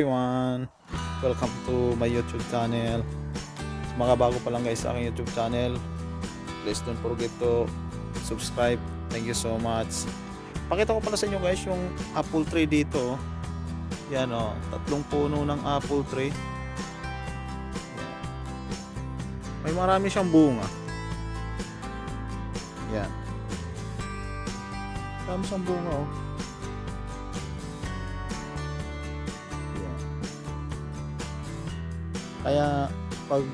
Everyone, welcome to my YouTube channel. Sa mga bago pa lang guys sa aking YouTube channel, please don't forget to subscribe. Thank you so much. Pakita ko pala sa inyo guys yung apple tree dito. Yan o, tatlong puno ng apple tree. May marami siyang bunga. Yan. Marami siyang bunga o. Kaya pag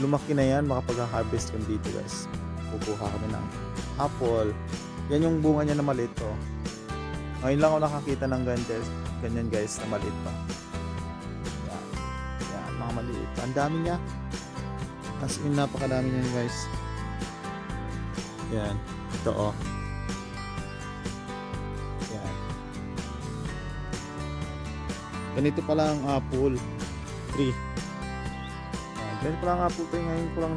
lumaki na yan, makapag-harvest kami dito guys. Kukuha kami ng apple. Yan yung bunga niya na maliit to. Ngayon lang ako nakakita ng ganyan guys na maliit pa. Yan. Yan, mga maliit. Ang dami niya. As in, napakadami niya guys. Yan. Ito oh. Yan. Ganito pala ang apple tree. Ganito pala ang apple tree. Ngayon ko lang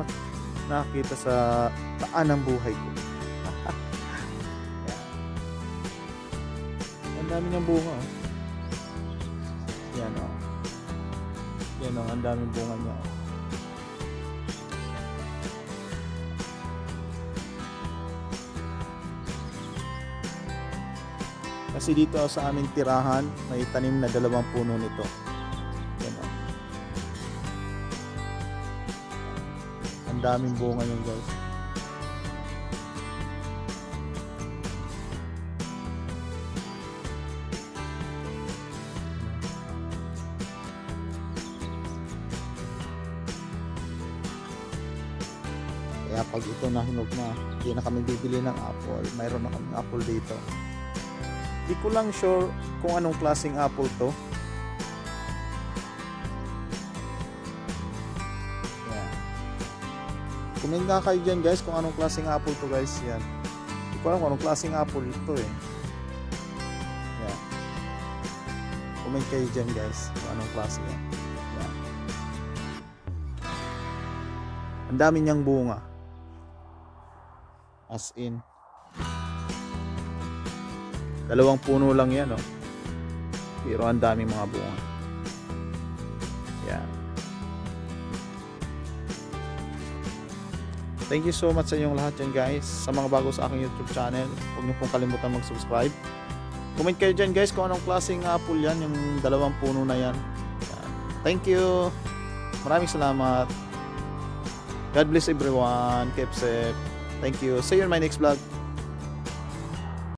nakakita sa taan ng buhay ko. Ang dami niyang bunga oh. Yan oh. Yan oh, ang daming bunga niya oh. Kasi dito sa aming tirahan may tanim na 2 puno nito. Yan oh. Ang daming bunga niyan guys. Kaya pag ito nahinog na, hindi na kami bibili ng apple. Mayroon na kaming apple dito. Di ko lang sure kung anong klaseng apple to. Yan. Comment nga kayo dyan guys kung anong klaseng apple to guys. Yan. Di ko alam kung anong klaseng apple ito eh. Yan. Comment kayo dyan guys kung anong klase yan. Yan. Ang dami niyang bunga. As in. 2 puno lang yan oh. Pero ang daming mga bunga. Yan. Thank you so much sa inyong lahat yan guys. Sa mga bago sa aking YouTube channel, huwag niyo pong kalimutan mag-subscribe. Comment kayo dyan guys kung anong klaseng apple yan, yung 2 puno na yan. Yan. Thank you. Maraming salamat. God bless everyone. Keep safe. Thank you. See you in my next vlog.